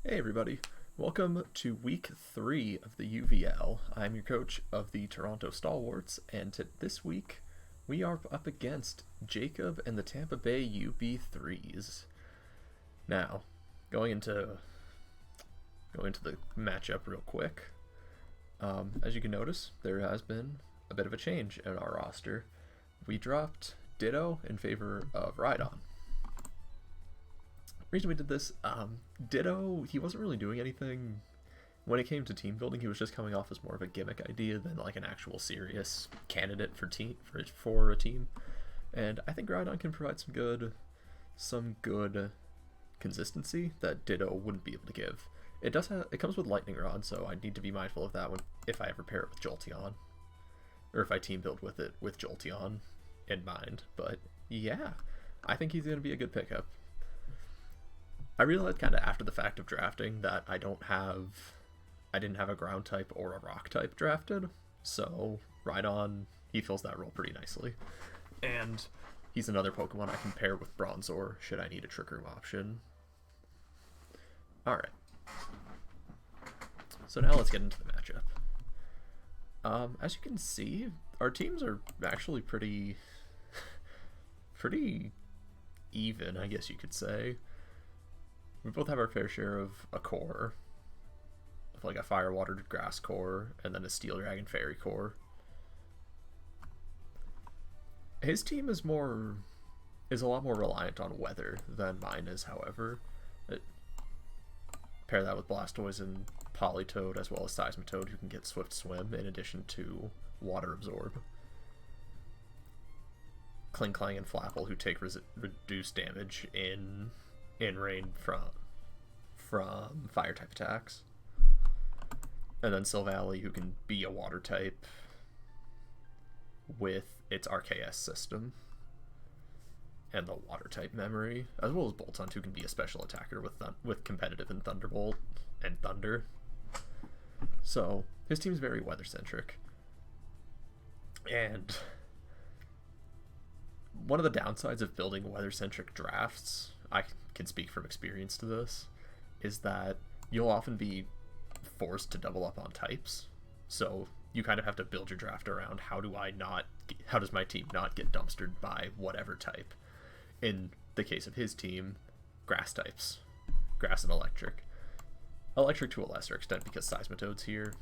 Hey everybody, welcome to week 3 of the UVL. I'm your coach of the Toronto Stalwarts, and this week we are up against Jacob and the Tampa Bay UB-03s. Now, going into the matchup real quick, as you can notice, there has been a bit of a change in our roster. We dropped Ditto in favor of Rhydon. Reason we did this, Ditto, he wasn't really doing anything when it came to team building. He was just coming off as more of a gimmick idea than like an actual serious candidate for a team. And I think Rhydon can provide some good consistency that Ditto wouldn't be able to give. It comes with Lightning Rod, so I need to be mindful of that if I ever pair it with Jolteon, or if I team build with it with Jolteon in mind. But yeah, I think he's gonna be a good pickup. I realized kind of after the fact of drafting that I didn't have a ground type or a rock type drafted, so Rhydon, he fills that role pretty nicely. And he's another Pokemon I can pair with Bronzor should I need a Trick Room option. Alright. So now let's get into the matchup. As you can see, our teams are actually pretty even, I guess you could say. We both have our fair share of a core, like a Fire, Water, Grass core, and then a Steel Dragon Fairy core. His team is a lot more reliant on weather than mine is, however. Pair that with Blastoise and Politoed, as well as Seismitoad, who can get Swift Swim in addition to Water Absorb. Klinklang and Flapple, who take reduced damage in rain from fire type attacks, and then Silvally, who can be a water type with its RKS system and the water type memory, as well as Boltund, who can be a special attacker with competitive and Thunderbolt and Thunder. So his team's very weather centric, and one of the downsides of building weather centric drafts, I can speak from experience to this, is that you'll often be forced to double up on types. So you kind of have to build your draft around how does my team not get dumpstered by whatever type. In the case of his team, grass types, grass and electric. Electric to a lesser extent because Seismitoad's here,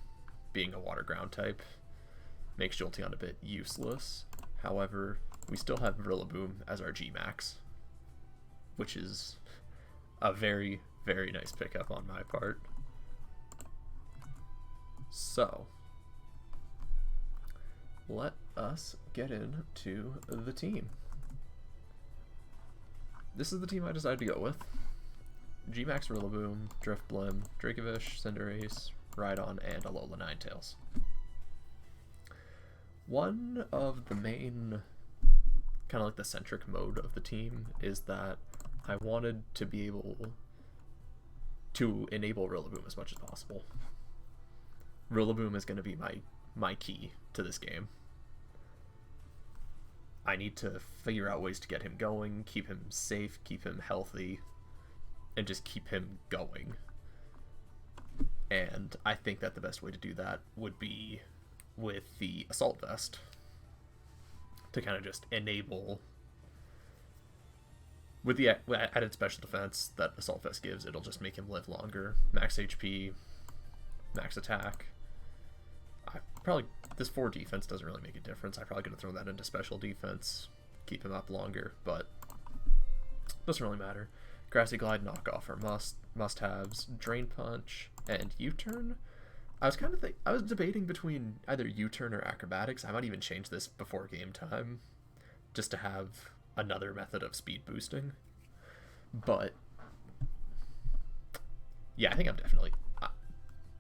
being a water ground type, makes Jolteon a bit useless. However, we still have Rillaboom as our G-Max, which is a very, very nice pickup on my part. So, let us get into the team. This is the team I decided to go with. G-Max, Rillaboom, Drifblim, Dracovish, Cinderace, Rhydon, and Alola Ninetales. One of the main, kind of like the centric mode of the team, is that I wanted to be able to enable Rillaboom as much as possible. Rillaboom is going to be my key to this game. I need to figure out ways to get him going, keep him safe, keep him healthy, and just keep him going. And I think that the best way to do that would be with the Assault Vest, to kind of just enable, with the added special defense that Assault Vest gives, it'll just make him live longer. Max HP, max attack. This 4 defense doesn't really make a difference. I probably could have thrown that into special defense, keep him up longer, but doesn't really matter. Grassy Glide, Knockoff are must-haves. Drain Punch and U-Turn. I was debating between either U-Turn or Acrobatics. I might even change this before game time, just to have another method of speed boosting. But yeah, I think I'm definitely,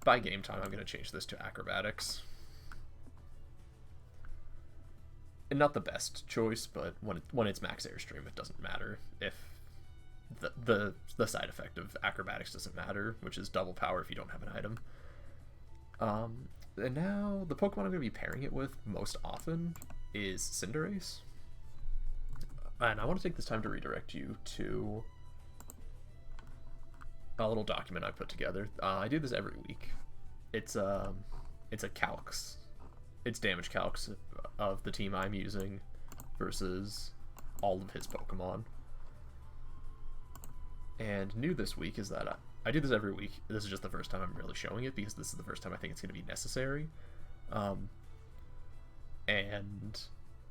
by game time, I'm going to change this to Acrobatics. And not the best choice, but when it's max airstream, it doesn't matter if the side effect of Acrobatics doesn't matter, which is double power if you don't have an item. And now the Pokemon I'm going to be pairing it with most often is Cinderace. And I want to take this time to redirect you to a little document I put together. I do this every week. It's a calcs. It's damage calcs of the team I'm using versus all of his Pokemon. And new this week is that I do this every week. This is just the first time I'm really showing it because this is the first time I think it's going to be necessary. And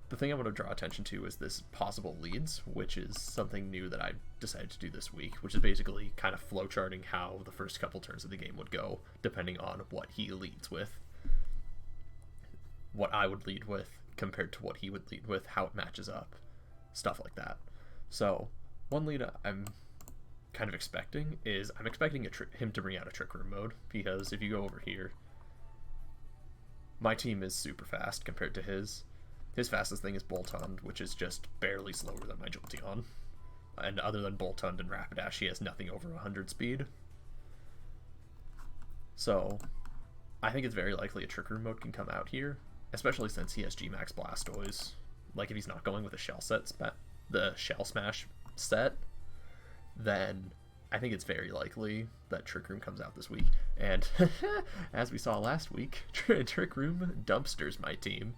the thing I want to draw attention to is this possible leads, which is something new that I decided to do this week, which is basically kind of flowcharting how the first couple turns of the game would go, depending on what he leads with, what I would lead with compared to what he would lead with, how it matches up, stuff like that. So one lead I'm kind of expecting is I'm expecting him to bring out a Trick Room mode, because if you go over here, my team is super fast compared to his. His fastest thing is Boltund, which is just barely slower than my Jolteon. And other than Boltund and Rapidash, he has nothing over 100 speed. So I think it's very likely a Trick Room mode can come out here, especially since he has G-Max Blastoise. Like, if he's not going with a Shell set, the Shell Smash set, then I think it's very likely that Trick Room comes out this week. And as we saw last week, Trick Room dumpsters my team.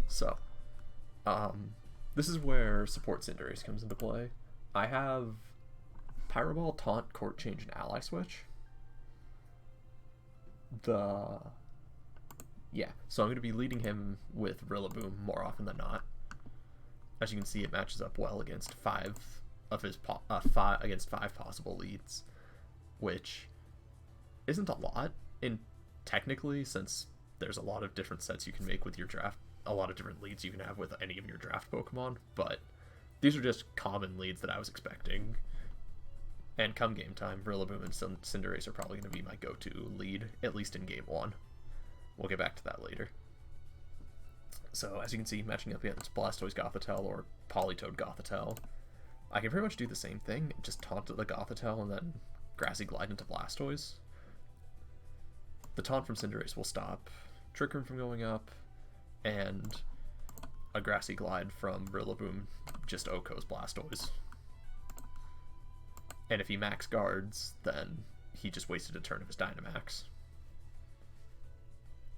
So, this is where Support Cinderace comes into play. I have Pyro Ball, Taunt, Court Change, and Ally Switch. So I'm going to be leading him with Rillaboom more often than not. As you can see, it matches up well against five possible leads, which isn't a lot technically, since there's a lot of different sets you can make with your draft, a lot of different leads you can have with any of your draft Pokemon, but these are just common leads that I was expecting. And come game time, Rillaboom and Cinderace are probably going to be my go-to lead, at least in game 1. We'll get back to that later. So, as you can see, matching up against Blastoise Gothitelle or Politoed Gothitelle, I can pretty much do the same thing, just taunt the Gothitelle and then Grassy Glide into Blastoise. The taunt from Cinderace will stop Trick Room from going up, and a Grassy Glide from Rillaboom just OHKOs Blastoise. And if he max guards, then he just wasted a turn of his Dynamax.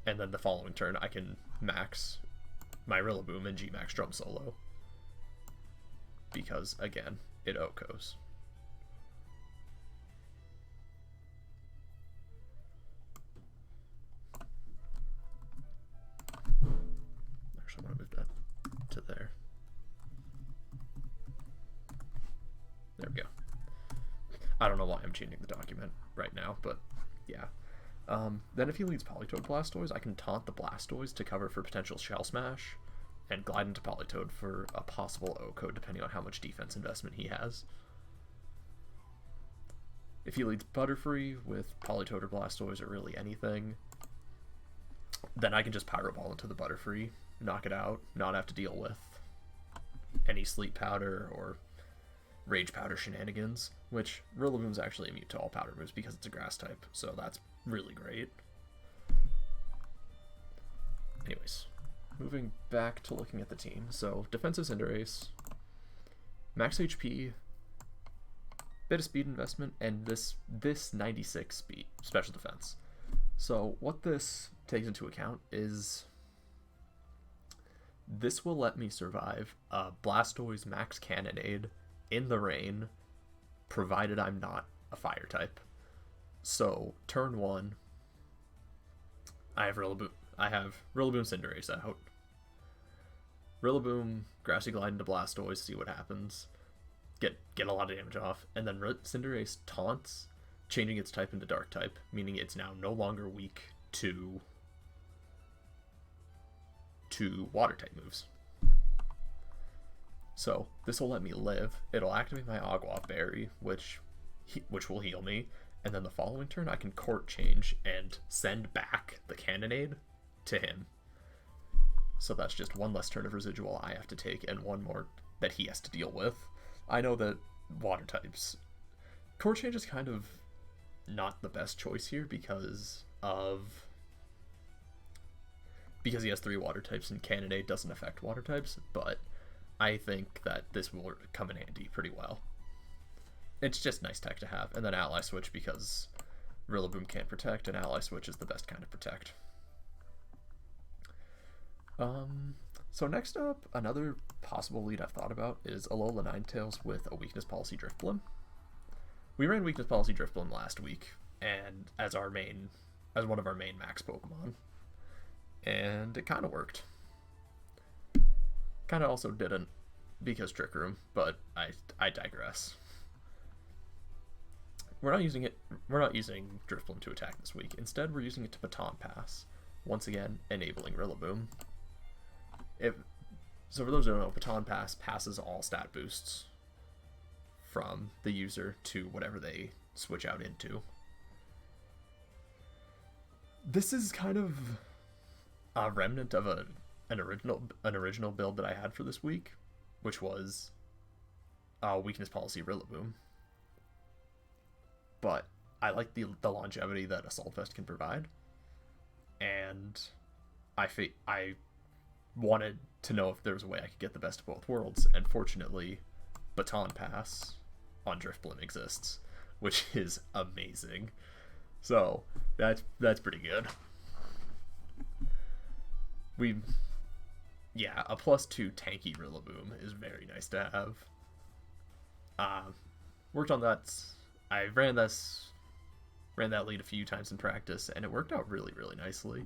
And then the following turn, I can max my Rillaboom and G-Max Drum Solo. Because, again, it OHKOs. Actually, I want to move that to there. There we go. I don't know why I'm changing the document right now, but yeah. Then if he leads Politoed Blastoise, I can taunt the Blastoise to cover for potential Shell Smash, and glide into Politoed for a possible OHKO, depending on how much defense investment he has. If he leads Butterfree with Politoed or Blastoise or really anything, then I can just Pyro Ball into the Butterfree, knock it out, not have to deal with any Sleep Powder or Rage Powder shenanigans, which Rillaboom's actually immune to all powder moves because it's a grass type, so that's really great. Anyways, moving back to looking at the team. So, defensive Cinderace, max HP, bit of speed investment, and this 96 speed special defense. So, what this takes into account is this will let me survive a Blastoise max Cannonade in the rain, provided I'm not a fire type. So, turn 1, I have Rillaboom Cinderace out. Rillaboom, Grassy Glide into Blastoise, see what happens. Get a lot of damage off, and then Cinderace taunts, changing its type into Dark type, meaning it's now no longer weak to Water type moves. So this will let me live. It'll activate my Agua Berry, which will heal me, and then the following turn I can Court Change and send back the Cannonade to him. So that's just one less turn of residual I have to take, and one more that he has to deal with. I know that Water types, Court Change is kind of not the best choice here because he has 3 Water types and Cannonade doesn't affect Water types, but I think that this will come in handy pretty well. it's just nice tech to have. And then ally switch because Rillaboom can't protect, and ally switch is the best kind of protect. So next up, another possible lead I've thought about is Alola Ninetales with a weakness policy Drifblim. We ran weakness policy Drifblim last week, and as one of our main max Pokemon, and it kind of worked. Kind of also didn't because Trick Room, but I digress. We're not using Drifblim to attack this week. Instead, we're using it to Baton Pass, once again enabling Rillaboom. So for those who don't know, Baton Pass passes all stat boosts from the user to whatever they switch out into. This is kind of a remnant of an original build that I had for this week, which was weakness policy Rillaboom. But I like the longevity that Assault Vest can provide, and I wanted to know if there was a way I could get the best of both worlds, and fortunately, Baton Pass on Drifblim exists, which is amazing. So that's pretty good. A +2 tanky Rillaboom is very nice to have. Worked on that. I ran that lead a few times in practice, and it worked out really, really nicely.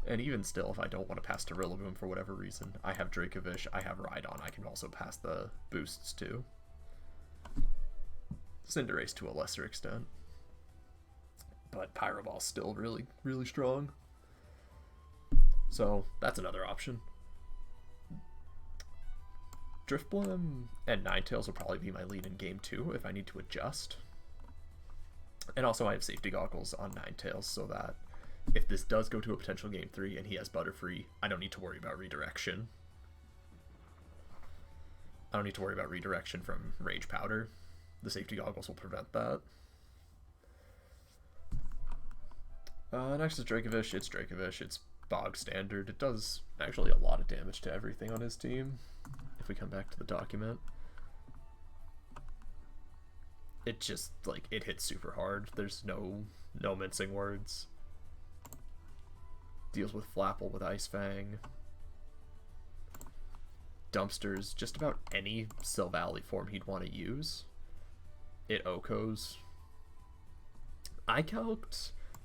And even still, if I don't want to pass to Rillaboom for whatever reason, I have Dracovish, I have Rhydon, I can also pass the boosts to. Cinderace to a lesser extent. But Pyroball's still really, really strong. So that's another option. Drifblim and Ninetales will probably be my lead in Game 2 if I need to adjust. And also I have safety goggles on Ninetales so that if this does go to a potential Game 3 and he has Butterfree, I don't need to worry about redirection. I don't need to worry about redirection from Rage Powder. The safety goggles will prevent that. Next is Dracovish. It's Dracovish. It's bog standard. It does actually a lot of damage to everything on his team. If we come back to the document, it just, like, it hits super hard. There's no mincing words. Deals with Flapple with Ice Fang. Dumpsters just about any Silvally form he'd want to use. It OHKOs.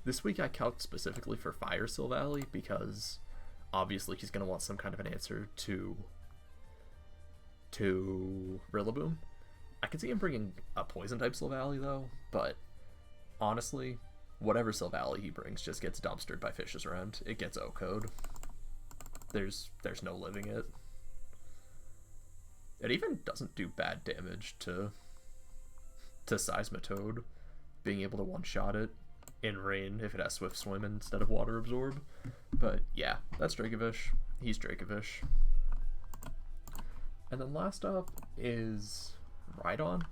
This week I calced specifically for Fire Silvally because obviously he's going to want some kind of an answer to Rillaboom. I can see him bringing a Poison type Silvally though, but honestly, whatever Silvally he brings just gets dumpstered by Fishes around. It gets OHKO'd. There's no living it. It even doesn't do bad damage to Seismitoad, being able to one-shot it in rain if it has Swift Swim instead of Water Absorb. But yeah, that's Dracovish. He's Dracovish. And then last up is Rhydon.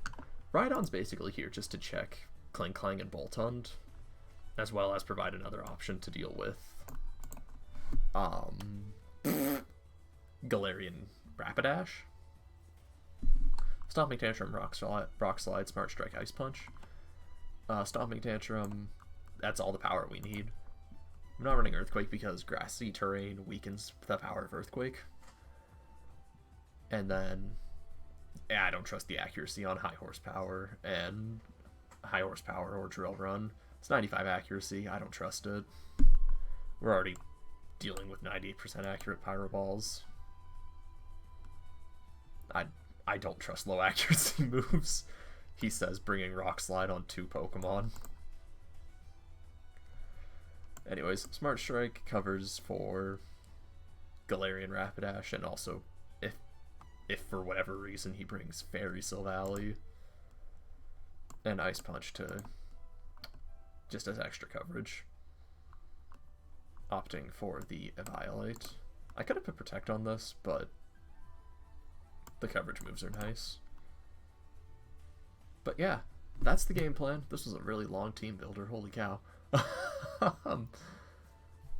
Rhydon's basically here just to check Kling Klang and Boltund, as well as provide another option to deal with Galarian Rapidash. Stomping Tantrum, Rock Slide, Smart Strike, Ice Punch. Stomping Tantrum, that's all the power we need. I'm not running Earthquake because grassy terrain weakens the power of Earthquake. And then, yeah, I don't trust the accuracy on High Horsepower or Drill Run. It's 95 accuracy, I don't trust it. We're already dealing with 98% accurate Pyro Balls. I don't trust low accuracy moves. He says bringing Rock Slide on 2 Pokemon. Anyways, Smart Strike covers for Galarian Rapidash, and also if for whatever reason he brings Fairy Silvally, and Ice Punch to just as extra coverage. Opting for the Eviolite. I could have put Protect on this, but the coverage moves are nice. But yeah, that's the game plan. This was a really long team builder, holy cow.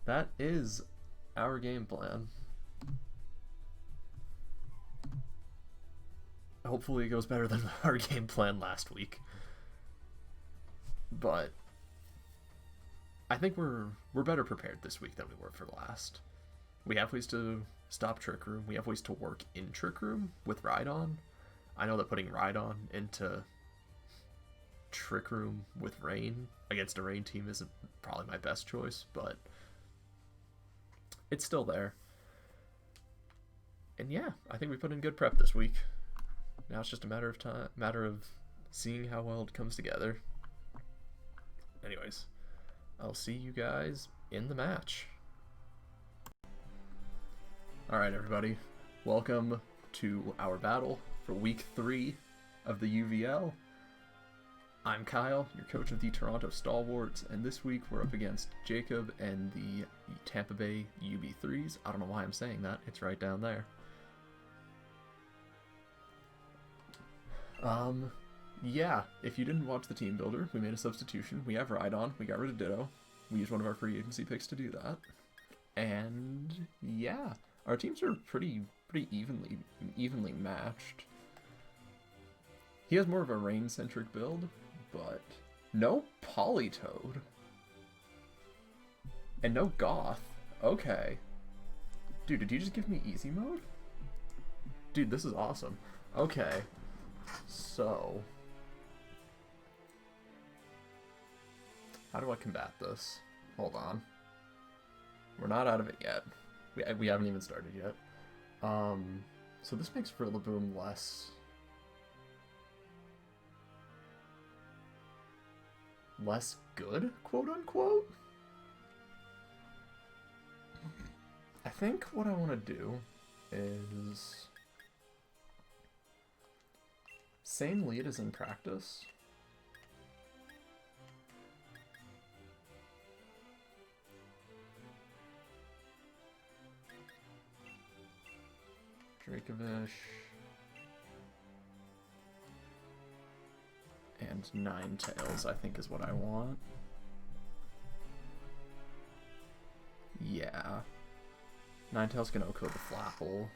That is our game plan. Hopefully it goes better than our game plan last week. But I think we're better prepared this week than we were for last. We have ways to stop Trick Room. We have ways to work in Trick Room with Rhydon. I know that putting Rhydon into Trick Room with Rain against a Rain team isn't probably my best choice, but it's still there. And yeah, I think we put in good prep this week. Now it's just a matter of seeing how well it comes together. Anyways, I'll see you guys in the match. Alright everybody, welcome to our battle for week 3 of the UVL. I'm Kyle, your coach of the Toronto Stalwarts, and this week we're up against Jacob and the Tampa Bay UB-03s. I don't know why I'm saying that, it's right down there. Yeah, if you didn't watch the team builder, we made a substitution. We have Rhydon, we got rid of Ditto. We used one of our free agency picks to do that. And yeah, our teams are pretty evenly matched. He has more of a Rain-centric build, but no Politoed. And no Goth. Okay. Dude, did you just give me easy mode? Dude, this is awesome. Okay. So, how do I combat this? Hold on. We're not out of it yet. We haven't even started yet. So this makes Rillaboom less good, quote unquote. I think what I want to do is same lead as in practice. Dracovish and Ninetales, I think, is what I want. Yeah. Ninetales can OHKO the Flapple.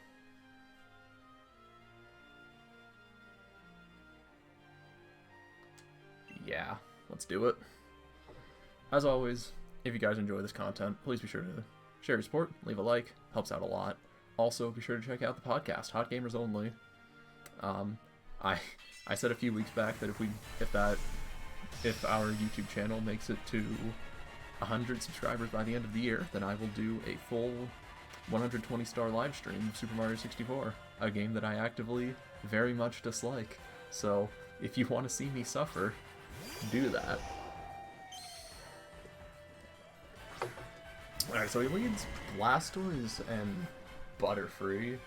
Yeah, let's do it. As always, if you guys enjoy this content, please be sure to share your support, leave a like, helps out a lot. Also, be sure to check out the podcast, Hot Gamers Only. I said a few weeks back that if our YouTube channel makes it to 100 subscribers by the end of the year, then I will do a full 120-star live stream of Super Mario 64, a game that I actively very much dislike. So, if you want to see me suffer, do that. Alright, so he leads Blastoise and Butterfree.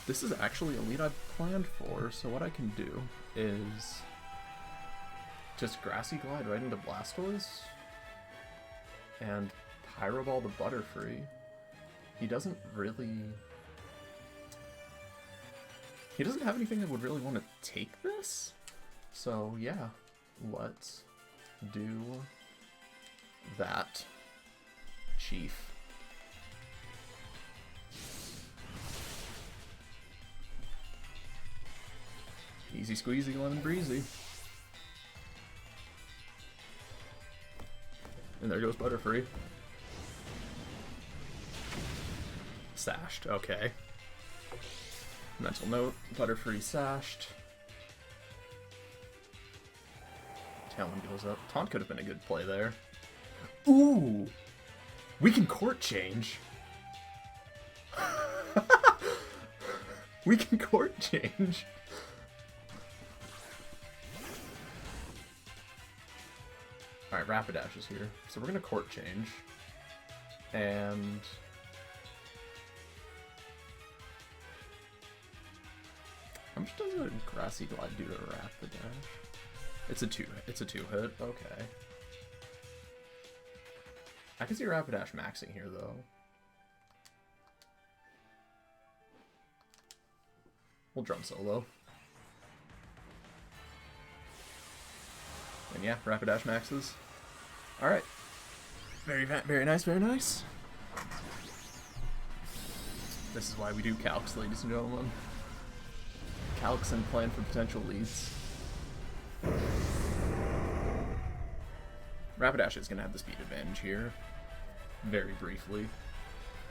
This is actually a lead I've planned for, so what I can do is just Grassy Glide right into Blastoise and Pyro Ball the Butterfree. He doesn't have anything that would really want to take this, so yeah, let's do that, Chief. Easy squeezy, lemon breezy. And there goes Butterfree. Sashed, okay. Mental note, Butterfree sashed. Talon goes up. Taunt could have been a good play there. Ooh! We can court change! We can court change! Alright, Rapidash is here. So we're gonna court change. And how much does a Grassy Glide do to Rapidash? It's a two hit, okay. I can see Rapidash maxing here though. We'll drum solo. And yeah, Rapidash maxes. Alright. Very nice, very nice. This is why we do calcs, ladies and gentlemen. calcs and plan for potential leads. Rapidash is going to have the speed advantage here, very briefly,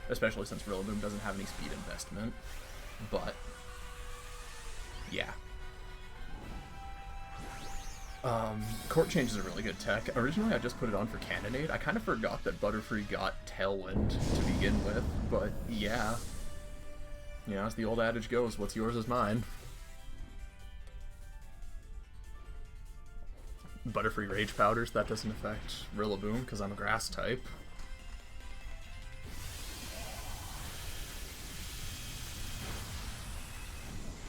especially since Rillaboom doesn't have any speed investment, but yeah. Court Change is a really good tech. Originally I just put it on for Cannonade. I kind of forgot that Butterfree got Tailwind to begin with, but yeah. You know, as the old adage goes, what's yours is mine. Butterfree Rage Powders, that doesn't affect Rillaboom because I'm a grass type.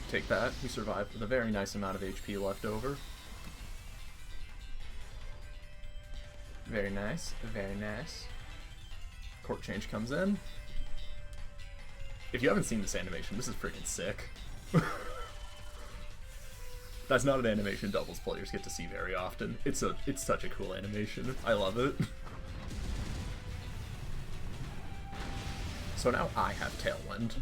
Take that, he survived with a very nice amount of HP left over. Very nice, very nice. Court Change comes in. If you haven't seen this animation, this is freaking sick. That's not an animation doubles players get to see very often. It's such a cool animation. I love it. So now I have Tailwind.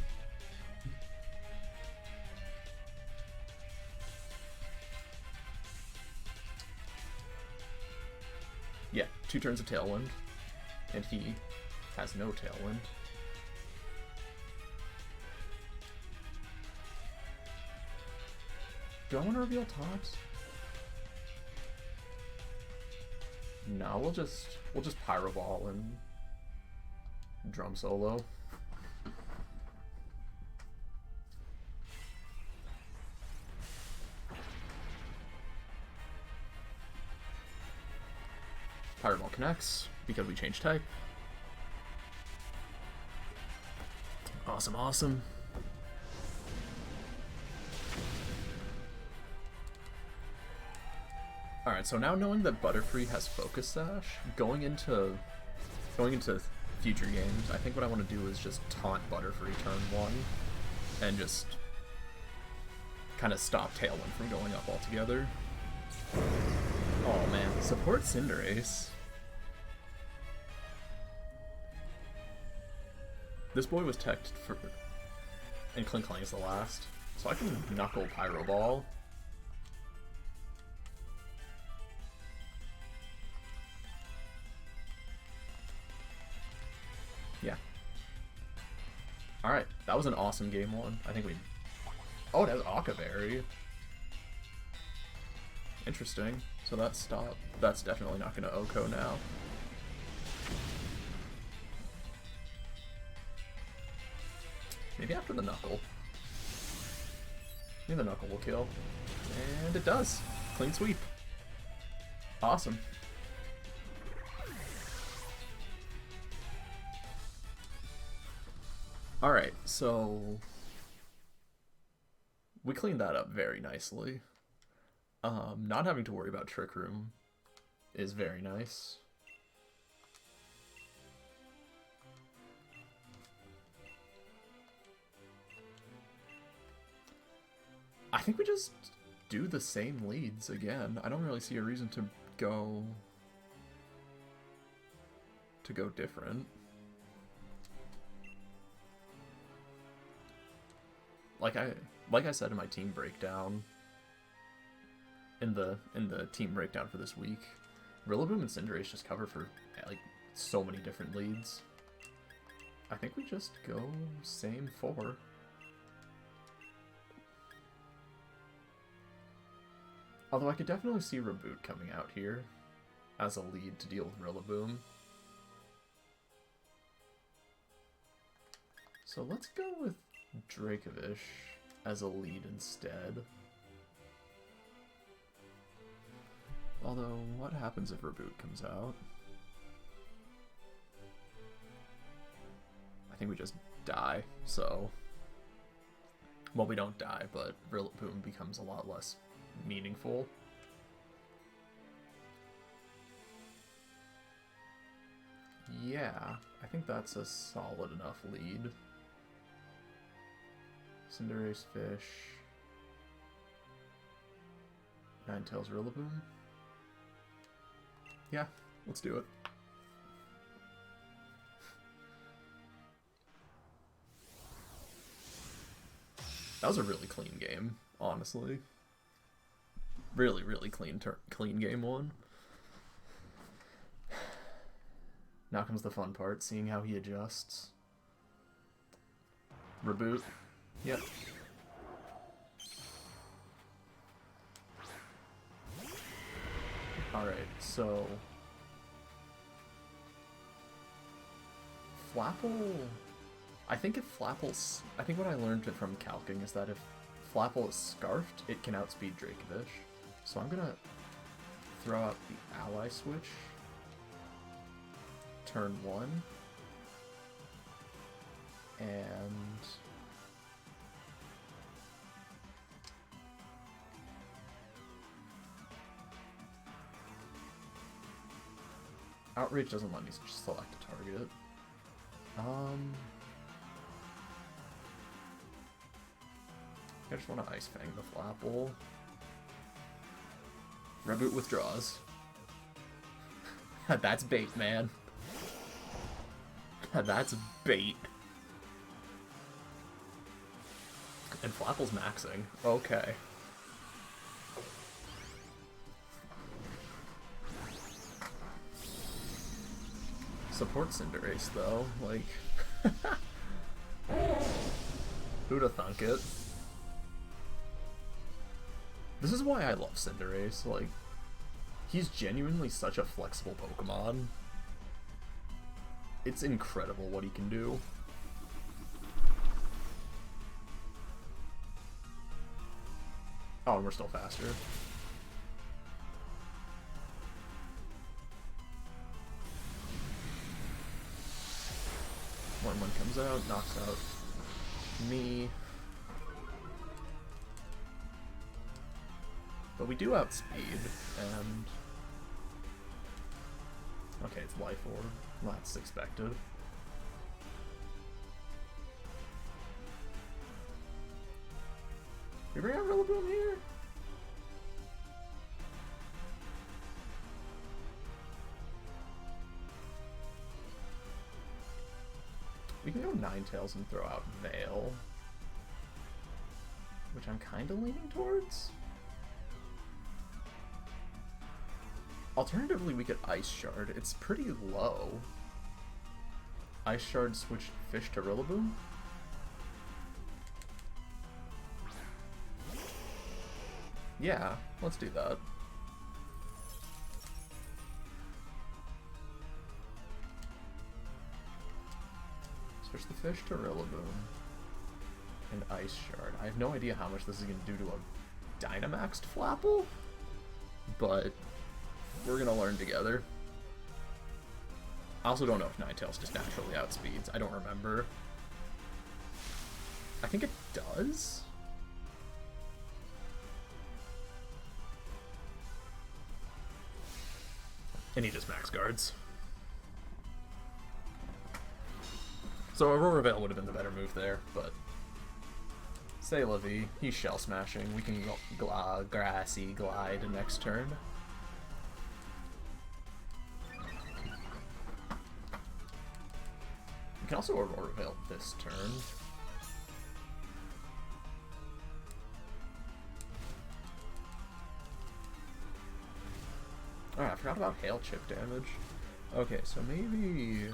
Yeah, 2 turns of Tailwind, and he has no Tailwind. Do I want to reveal Tots? No, we'll just Pyro Ball and Drum Solo. Pyro Ball connects because we changed type. Awesome, awesome. Alright, so now knowing that Butterfree has Focus Sash, going into future games, I think what I want to do is just taunt Butterfree turn 1 and just kind of stop Tailwind from going up altogether. Oh man, support Cinderace. This boy was teched for, and Klinklang is the last, so I can Knuckle Pyro Ball. Yeah. Alright, that was an awesome game 1. I think we... Oh, it has Okaberry. Interesting. So that's stop. That's definitely not going to Oko now. Maybe after the Knuckle. Maybe the Knuckle will kill. And it does. Clean sweep. Awesome. Alright, so we cleaned that up very nicely. Not having to worry about Trick Room is very nice. I think we just do the same leads again. I don't really see a reason to go different. Like I said in my team breakdown, in the team breakdown for this week, Rillaboom and Cinderace just cover for like so many different leads. I think we just go same 4. Although I could definitely see Reboot coming out here as a lead to deal with Rillaboom. So let's go with Dracovish as a lead instead. Although, what happens if Reboot comes out? I think we just die, so... Well, we don't die, but Rillaboom becomes a lot less meaningful. Yeah, I think that's a solid enough lead. Cinderace Fish. Ninetales Rillaboom. Yeah, let's do it. That was a really clean game. honestly. Really, really clean game one. Now comes the fun part, seeing how he adjusts. Reboot. Yep. Alright, so... Flapple... I think what I learned from calcing is that if Flapple is scarfed, it can outspeed Dracovish. So I'm gonna throw out the ally switch. Turn 1. And... Outrage doesn't let me select a target. I just want to Ice Fang the Flapple. Reboot withdraws. That's bait, man. That's bait. And Flapple's maxing. Okay. Support Cinderace, though. Like... Who'da thunk it? This is why I love Cinderace. Like, he's genuinely such a flexible Pokemon. It's incredible what he can do. Oh, and we're still faster. One comes out, knocks out me. But we do outspeed, and... Okay, it's Life Orb. Well, that's expected. We bring out Rillaboom here? We can go Ninetales and throw out Veil, which I'm kind of leaning towards. Alternatively, we could Ice Shard. It's pretty low. Ice Shard switch Fish to Rillaboom. Yeah, let's do that. Switch the Fish to Rillaboom. And Ice Shard. I have no idea how much this is going to do to a Dynamaxed Flapple, but we're going to learn together. I also don't know if Ninetales just naturally outspeeds. I don't remember. I think it does. And he just max guards. So Aurora Veil would have been the better move there, but... C'est la vie. He's Shell Smashing. We can go Grassy Glide next turn. We can also Aurora Veil this turn. Alright, I forgot about Hail Chip damage. Okay, so maybe...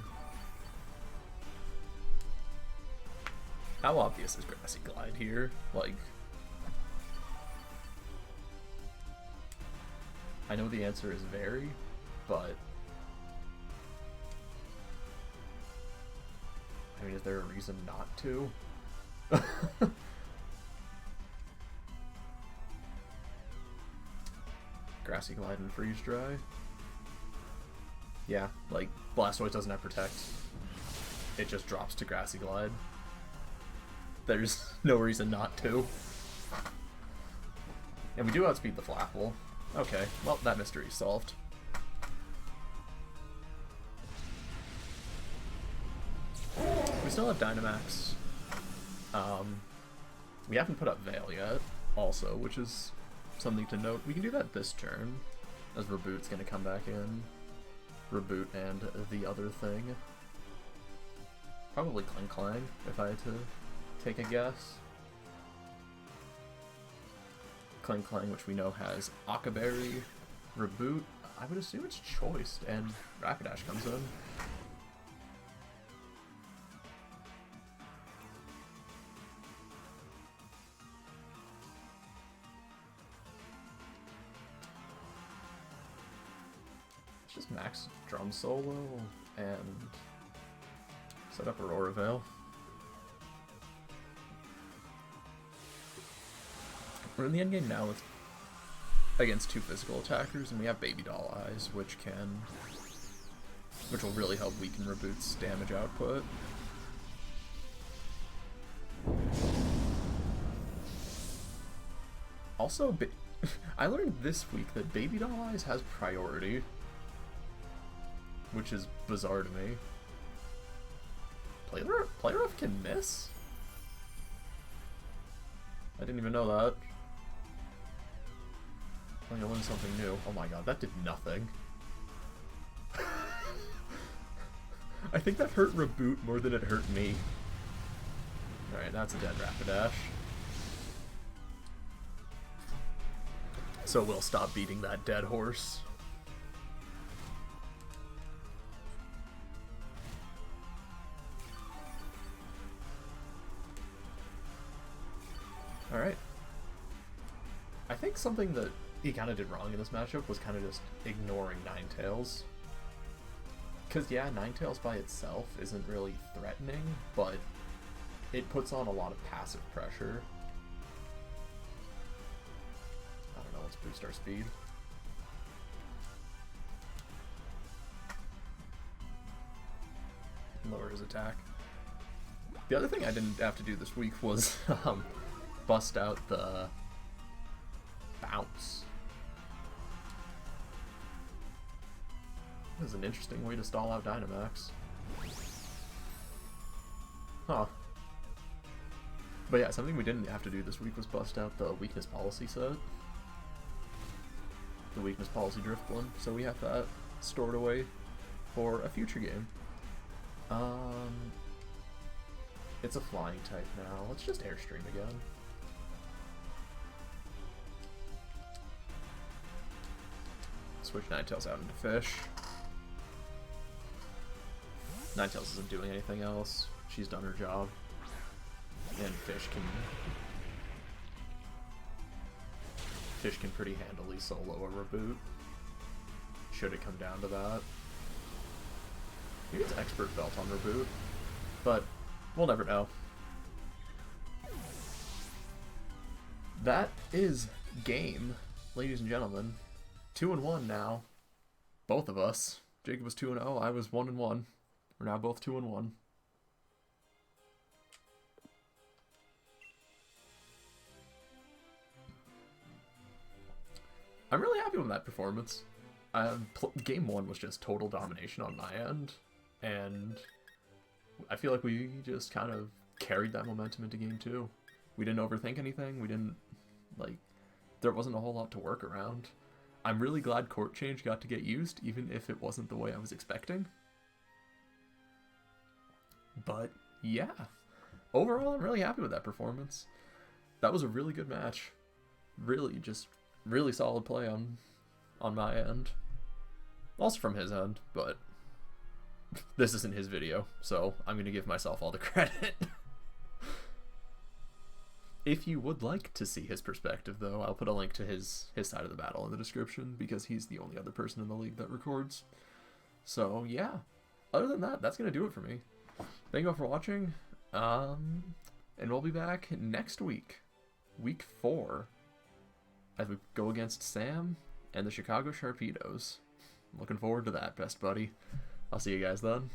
How obvious is Grassy Glide here? Like... I know the answer is very, but... I mean, is there a reason not to? Grassy Glide and Freeze Dry. Yeah, like, Blastoise doesn't have Protect. It just drops to Grassy Glide. There's no reason not to. And we do outspeed the Flapple. Okay, well, that mystery's solved. We still have Dynamax. We haven't put up Veil yet, also, which is something to note. We can do that this turn, as Reboot's gonna come back in. Reboot and the other thing. Probably Clang Clang, if I had to take a guess. Clang Clang, which we know has Akaberry, Reboot. I would assume it's Choiced, and Rapidash comes in. It's just max Drum Solo and set up Aurora Veil. We're in the endgame now with against 2 physical attackers, and we have Baby Doll Eyes, which will really help weaken Reboot's damage output. Also, I learned this week that Baby Doll Eyes has priority, which is bizarre to me. Player Rough can miss? I didn't even know that. I learned something new. Oh my god, that did nothing. I think that hurt Reboot more than it hurt me. Alright, that's a dead Rapidash. So we'll stop beating that dead horse. Alright. I think something that he kind of did wrong in this matchup was kind of just ignoring Ninetales. Because, yeah, Ninetales by itself isn't really threatening, but it puts on a lot of passive pressure. I don't know, let's boost our speed. Lower his attack. The other thing I didn't have to do this week was bust out the bounce. This is an interesting way to stall out Dynamax. Huh. But yeah, something we didn't have to do this week was bust out the weakness policy set. The weakness policy Drifblim. So we have that stored away for a future game. It's a flying type now. Let's just Airstream again. Switch Ninetales out into Fish. Ninetales isn't doing anything else. She's done her job. And Fish can pretty handily solo a Reboot. Should it come down to that. Maybe it's Expert Belt on Reboot. But we'll never know. That is game, ladies and gentlemen. 2-1 now. Both of us. Jacob was 2-0. I was 1-1. We're now both 2-1. I'm really happy with that performance. Game 1 was just total domination on my end, and I feel like we just kind of carried that momentum into Game 2. We didn't overthink anything. We didn't, there wasn't a whole lot to work around. I'm really glad Court Change got to get used, even if it wasn't the way I was expecting. But, yeah. Overall, I'm really happy with that performance. That was a really good match. Really solid play on my end. Also from his end, but this isn't his video, so I'm going to give myself all the credit. If you would like to see his perspective, though, I'll put a link to his side of the battle in the description, because he's the only other person in the league that records. So, yeah. Other than that, that's going to do it for me. Thank you all for watching, and we'll be back next week, week 4, as we go against Sam and the Chicago Sharpedos. Looking forward to that, best buddy. I'll see you guys then.